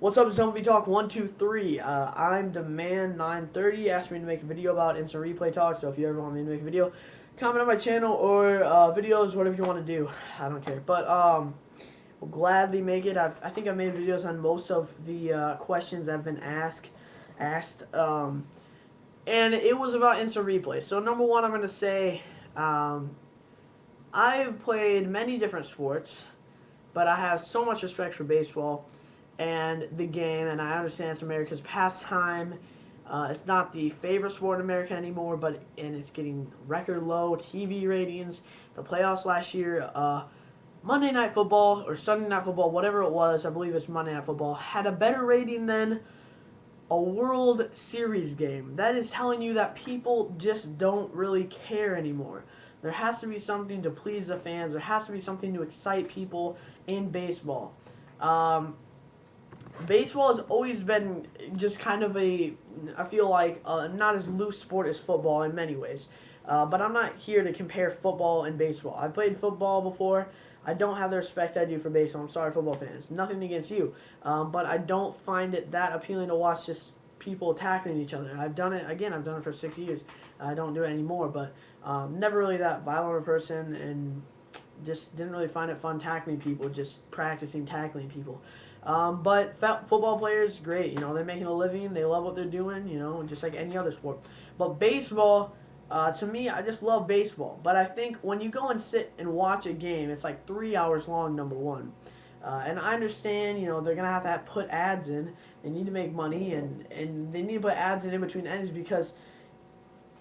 What's up, it's MLB Talk 123. I'm Demand930. Asked me to make a video about instant replay talk. So if you ever want me to make a video, comment on my channel or videos, whatever you want to do. I don't care. But will gladly make it. I think I've made videos on most of the questions I've been asked. And it was about instant replay. So number one, I'm going to say I've played many different sports, but I have so much respect for baseball and the game, and I understand it's America's pastime. It's not the favorite sport in America anymore, and it's getting record low TV ratings. The playoffs last year, Monday Night Football or Sunday Night Football, whatever it was, I believe it's Monday Night Football, had a better rating than a World Series game. That is telling you that people just don't really care anymore. There has to be something to please the fans. There has to be something to excite people in baseball. Baseball has always been just kind of I feel like, not as loose sport as football in many ways. But I'm not here to compare football and baseball. I've played football before. I don't have the respect I do for baseball. I'm sorry, football fans. Nothing against you. But I don't find it that appealing to watch just people tackling each other. I've done it, again, I've done it for 6 years. I don't do it anymore, but never really that violent of a person, and just didn't really find it fun tackling people, just practicing tackling people. But football players, great. You know, they're making a living. They love what they're doing, you know, just like any other sport. But baseball, to me, I just love baseball. But I think when you go and sit and watch a game, it's like 3 hours long, number one. And I understand, you know, they're going to have put ads in. They need to make money, and they need to put ads in between innings because,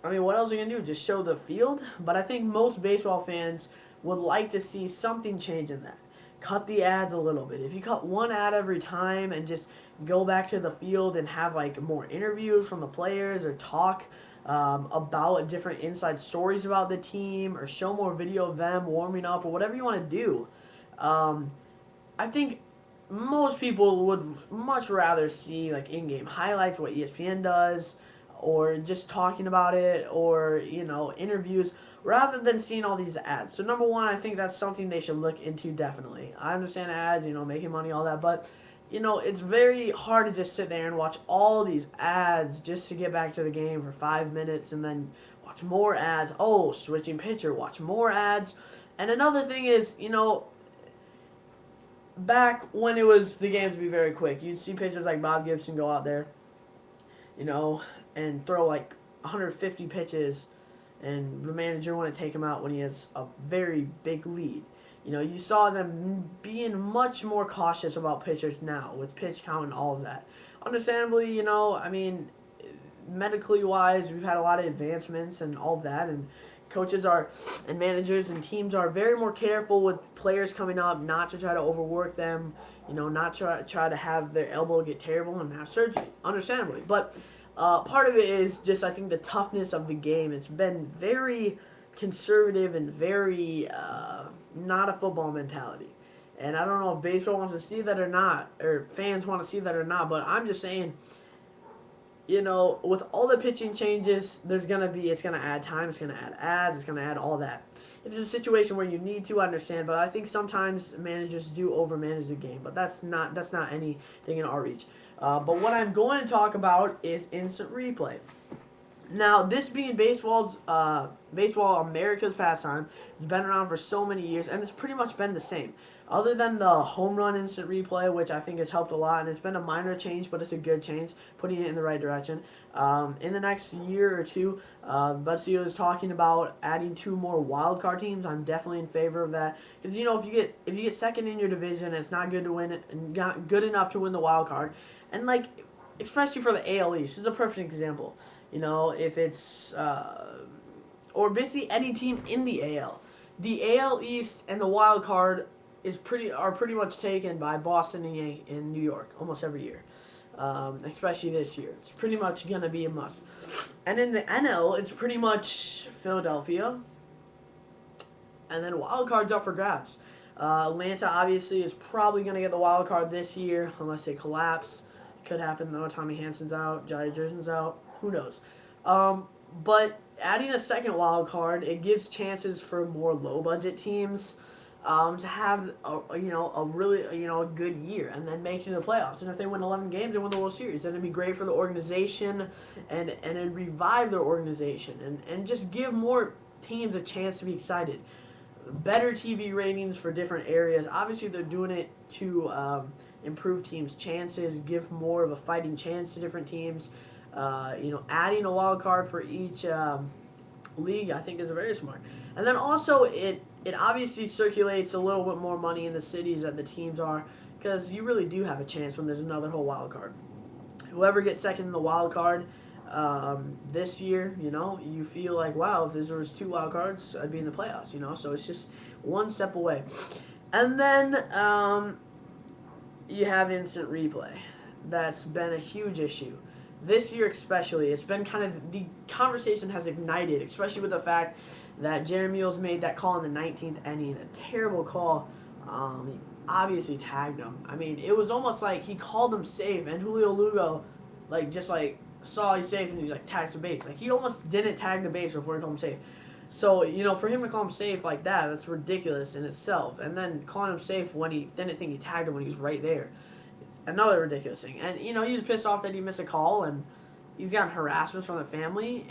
I mean, what else are you going to do? Just show the field? But I think most baseball fans would like to see something change in that. Cut the ads a little bit. If you cut one ad every time and just go back to the field and have like more interviews from the players or talk about different inside stories about the team or show more video of them warming up or whatever you want to do, I think most people would much rather see like in-game highlights, what ESPN does, or just talking about it, or, you know, interviews, rather than seeing all these ads. So number one, I think that's something they should look into definitely. I understand ads, you know, making money, all that, but, you know, it's very hard to just sit there and watch all these ads just to get back to the game for 5 minutes and then watch more ads. Oh, switching pitcher, watch more ads. And another thing is, you know, back when the games would be very quick, you'd see pitchers like Bob Gibson go out there, you know, and throw like 150 pitches, and the manager want to take him out when he has a very big lead. You know, you saw them being much more cautious about pitchers now with pitch count and all of that. Understandably, you know, I mean, medically wise, we've had a lot of advancements and all of that, and coaches and managers and teams are very more careful with players coming up, not to try to overwork them, you know, not try to have their elbow get terrible and have surgery, understandably. But part of it is just, I think, the toughness of the game. It's been very conservative and very not a football mentality. And I don't know if baseball wants to see that or not, or fans want to see that or not, but I'm just saying, you know, with all the pitching changes, it's going to add time, it's going to add ads, it's going to add all that. If it's a situation where you need to, understand, but I think sometimes managers do overmanage the game, but that's not anything in our reach. But what I'm going to talk about is instant replay. Now, this being baseball, America's pastime, it's been around for so many years, and it's pretty much been the same. Other than the home run instant replay, which I think has helped a lot, and it's been a minor change, but it's a good change, putting it in the right direction. In the next year or two, Bud Seo is talking about adding 2 more wild card teams. I'm definitely in favor of that, because, you know, if you get second in your division, it's not good to win it, not good enough to win the wild card, and like, especially for the AL East, this is a perfect example. You know, if it's or basically any team in the AL. The AL East and the wild card are pretty much taken by Boston and New York almost every year, especially this year. It's pretty much gonna be a must. And in the NL, it's pretty much Philadelphia, and then wild cards up for grabs. Atlanta obviously is probably gonna get the wild card this year unless they collapse. Could happen though. Tommy Hansen's out, Johnny Jerson's out. Who knows? But adding a second wild card, it gives chances for more low budget teams. to have a really a good year and then make it to the playoffs. And if they win 11 games, they win the World Series. Then it'd be great for the organization, and it'd revive their organization and just give more teams a chance to be excited. Better TV ratings for different areas. Obviously, they're doing it to improve teams' chances, give more of a fighting chance to different teams. Adding a wild card for each league, I think, is very smart. And then also, it obviously circulates a little bit more money in the cities that the teams are, because you really do have a chance when there's another whole wild card. Whoever gets second in the wild card this year, you feel like, wow, if there was 2 wild cards, I'd be in the playoffs, so it's just one step away. And then you have instant replay. That's been a huge issue. This year especially, it's been kind of, the conversation has ignited, especially with the fact that Jeremy Mills made that call in the 19th inning, a terrible call. He obviously tagged him. I mean, it was almost like he called him safe, and Julio Lugo, saw he's safe, and he, tags the base. Like, he almost didn't tag the base before he called him safe. So, for him to call him safe like that, that's ridiculous in itself. And then calling him safe when he didn't think he tagged him when he was right there. It's another ridiculous thing. And, he was pissed off that he missed a call, and he's gotten harassment from the family.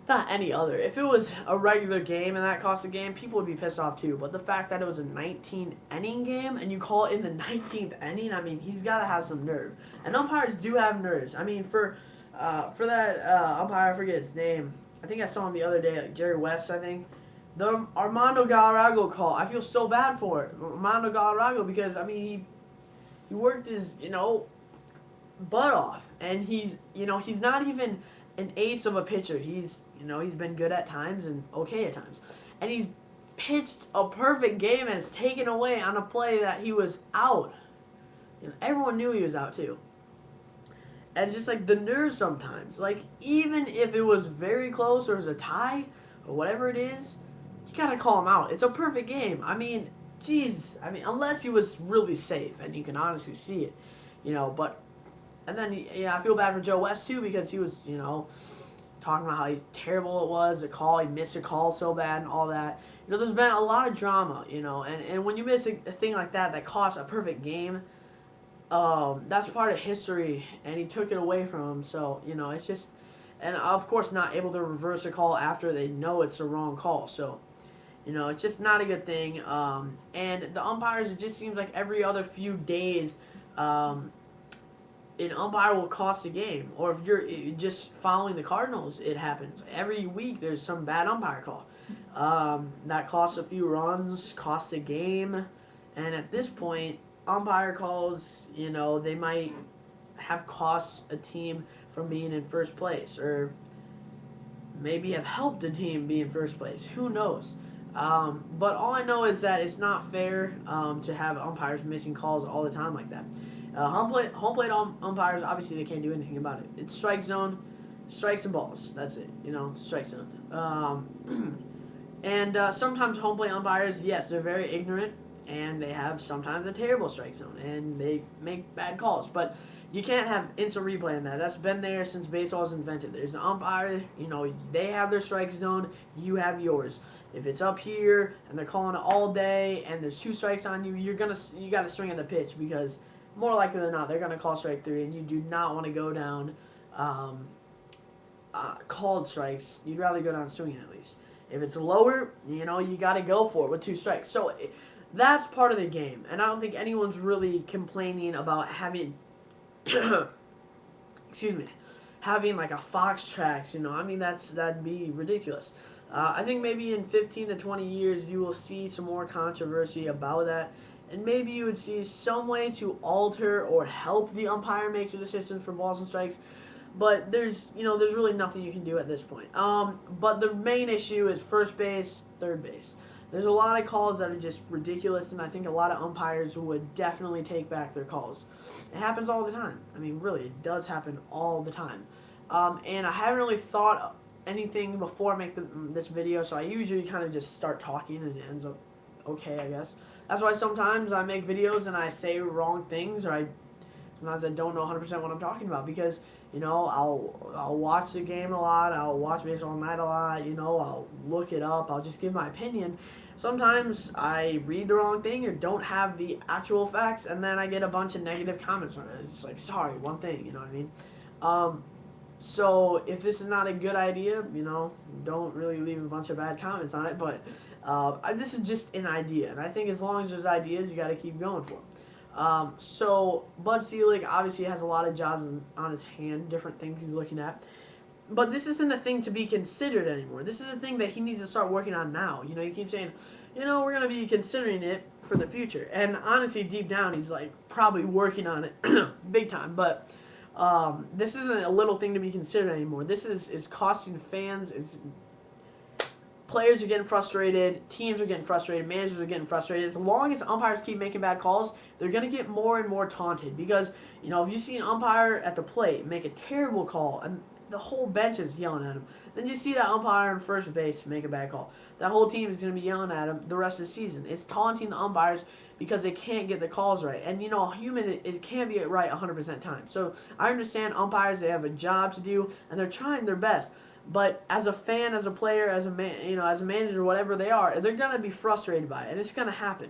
Not any other. If it was a regular game and that cost a game, people would be pissed off too. But the fact that it was a 19th inning game and you call it in the 19th inning, I mean, he's got to have some nerve. And umpires do have nerves. I mean, for that umpire, I forget his name. I think I saw him the other day, Jerry West, I think. The Armando Galarrago call, I feel so bad for it. Armando Galarrago, because, I mean, he worked his, butt off. And he's not even an ace of a pitcher. He's been good at times and okay at times. And he's pitched a perfect game and it's taken away on a play that he was out. Everyone knew he was out too. And just the nerves sometimes. Even if it was very close or it was a tie or whatever it is, you gotta call him out. It's a perfect game. I mean, geez. I mean, unless he was really safe and you can honestly see it. But and then, I feel bad for Joe West, too, because he was, talking about how terrible it was, the call, he missed a call so bad and all that. There's been a lot of drama, and when you miss a thing like that costs a perfect game, that's part of history, and he took it away from him, so, it's just, and of course not able to reverse a call after they know it's the wrong call, so, it's just not a good thing, and the umpires, it just seems like every other few days, an umpire will cost a game. Or if you're just following the Cardinals, it happens. Every week there's some bad umpire call. That costs a few runs, costs a game. And at this point, umpire calls, they might have cost a team from being in first place. Or maybe have helped a team be in first place. Who knows? But all I know is that it's not fair to have umpires missing calls all the time like that. Home plate umpires, obviously they can't do anything about it. It's strike zone, strikes and balls. That's it, strike zone. And sometimes home plate umpires, yes, they're very ignorant, and they have sometimes a terrible strike zone, and they make bad calls. But you can't have instant replay in that. That's been there since baseball was invented. There's an umpire, they have their strike zone, you have yours. If it's up here and they're calling it all day, and there's 2 strikes on you, you got to swing at the pitch, because more likely than not, they're going to call strike 3, and you do not want to go down called strikes. You'd rather go down swinging at least. If it's lower, you got to go for it with 2 strikes. So that's part of the game, and I don't think anyone's really complaining about having, having a fox tracks. I mean, that'd be ridiculous. I think maybe in 15 to 20 years, you will see some more controversy about that. And maybe you would see some way to alter or help the umpire make the decisions for balls and strikes. But there's really nothing you can do at this point. But the main issue is first base, third base. There's a lot of calls that are just ridiculous, and I think a lot of umpires would definitely take back their calls. It happens all the time. I mean, really, it does happen all the time. And I haven't really thought anything before I make this video, so I usually kind of just start talking, and it ends up okay, I guess. That's why sometimes I make videos and I say wrong things, or Sometimes I don't know 100% what I'm talking about because, you know, I'll watch the game a lot. I'll watch baseball night a lot. You know, I'll look it up. I'll just give my opinion. Sometimes I read the wrong thing or don't have the actual facts, and then I get a bunch of negative comments on it. It's like, sorry, one thing, you know what I mean? So if this is not a good idea, you know, don't really leave a bunch of bad comments on it. But this is just an idea, and I think as long as there's ideas, you got to keep going for them. So Bud Selig obviously has a lot of jobs on his hand, different things he's looking at. But this isn't a thing to be considered anymore. This is a thing that he needs to start working on now. You know, you keep saying, you know, we're going to be considering it for the future. And honestly, deep down, he's like probably working on it big time. But this isn't a little thing to be considered anymore. This is costing fans. Players are getting frustrated. Teams are getting frustrated. Managers are getting frustrated. As long as umpires keep making bad calls, they're going to get more and more taunted. Because, you know, if you see an umpire at the plate make a terrible call and the whole bench is yelling at him, then you see that umpire on first base make a bad call. That whole team is going to be yelling at him the rest of the season. It's taunting the umpires because they can't get the calls right. And, you know, a human, it can't be right 100% time. So I understand umpires, they have a job to do, and they're trying their best. But as a fan, as a player, as a as a manager, whatever they are, they're going to be frustrated by it, and it's going to happen.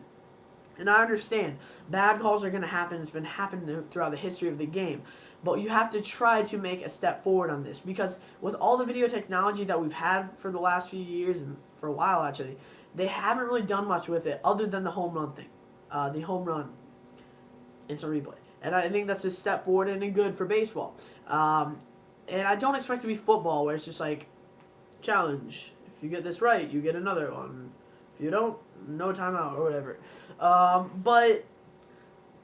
And I understand bad calls are going to happen. It's been happening throughout the history of the game. But you have to try to make a step forward on this, because with all the video technology that we've had for the last few years, and for a while actually, they haven't really done much with it other than the home run thing, the home run instant replay. And I think that's a step forward and good for baseball. And I don't expect it to be football where it's just like, challenge. If you get this right, you get another one. If you don't, no timeout or whatever. But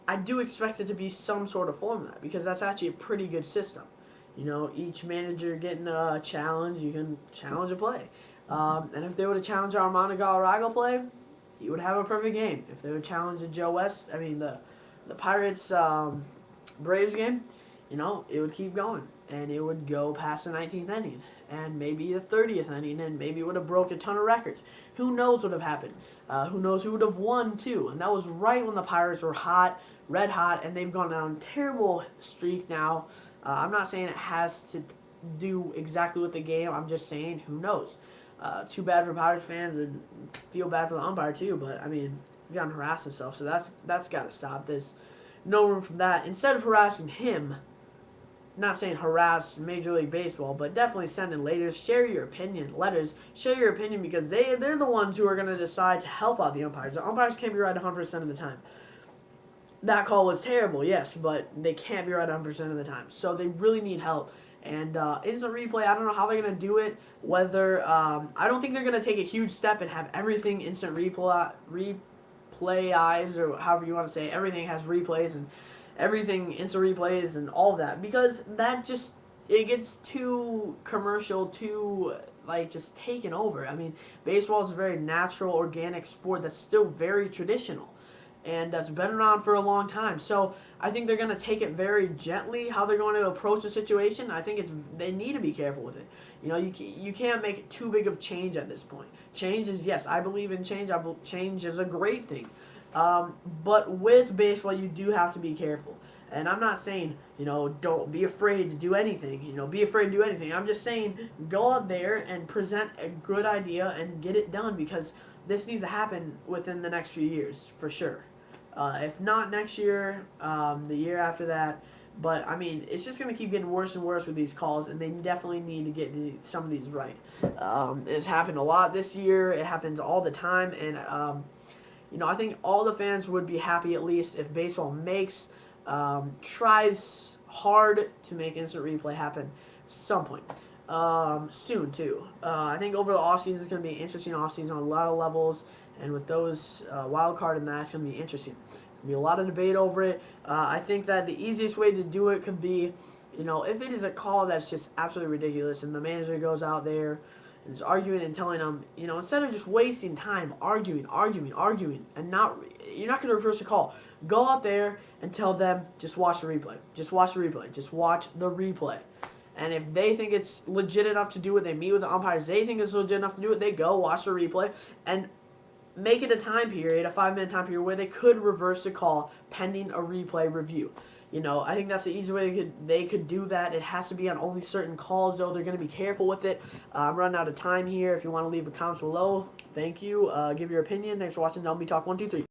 I do expect it to be some sort of format, because that's actually a pretty good system. You know, each manager getting a challenge, you can challenge a play. And if they would have challenged Armando Galarraga play, he would have a perfect game. If they would challenge the the Pirates Braves game, you know, it would keep going. And it would go past the 19th inning, and maybe the 30th inning, and maybe it would have broke a ton of records. Who knows what would have happened? Who knows who would have won, too? And that was right when the Pirates were hot, red hot, and they've gone down a terrible streak now. I'm not saying it has to do exactly with the game. I'm just saying, who knows? Too bad for Pirates fans, and feel bad for the umpire, too. But, I mean, he's gotten harassed himself, so that's got to stop. There's no room for that. Instead of harassing him, not saying harass Major League Baseball, but definitely send in letters, share your opinion, share your opinion, because they're the ones who are going to decide to help out the umpires. The umpires can't be right 100% of the time. That call was terrible, yes, but they can't be right 100% of the time. So they really need help. And instant replay, I don't know how they're going to do it. Whether I don't think they're going to take a huge step and have everything instant replay eyes, or however you want to say it. Everything has replays and everything instant replays and all of that, because that just, it gets too commercial, too like just taken over. I mean, baseball is a very natural, organic sport that's still very traditional, and that's been around for a long time. So I think they're going to take it very gently how they're going to approach the situation. I think they need to be careful with it. You know, you can't make it too big of change at this point. Change is, yes, I believe in change. Change is a great thing. But with baseball, you do have to be careful. And I'm not saying, you know, don't be afraid to do anything. You know, be afraid to do anything. I'm just saying, go out there and present a good idea and get it done, because this needs to happen within the next few years, for sure. If not next year, the year after that. But, I mean, it's just going to keep getting worse and worse with these calls, and they definitely need to get some of these right. It's happened a lot this year. It happens all the time. And, you know, I think all the fans would be happy, at least, if baseball tries hard to make instant replay happen some point. Soon, too. I think over the offseason is going to be an interesting offseason on a lot of levels, and with those wild card and that, it's going to be interesting. There's going to be a lot of debate over it. I think that the easiest way to do it could be, you know, if it is a call that's just absolutely ridiculous, and the manager goes out there and is arguing and telling them, you know, instead of just wasting time arguing, and you're not going to reverse the call. Go out there and tell them, just watch the replay. Just watch the replay. Just watch the replay. And if they think it's legit enough to do it, they meet with the umpires. They think it's legit enough to do it, they go watch the replay and make it a time period, a 5-minute time period, where they could reverse the call pending a replay review. You know, I think that's the easy way they could do that. It has to be on only certain calls, though. They're going to be careful with it. I'm running out of time here. If you want to leave a comment below, thank you. Give your opinion. Thanks for watching MLB Talk 123.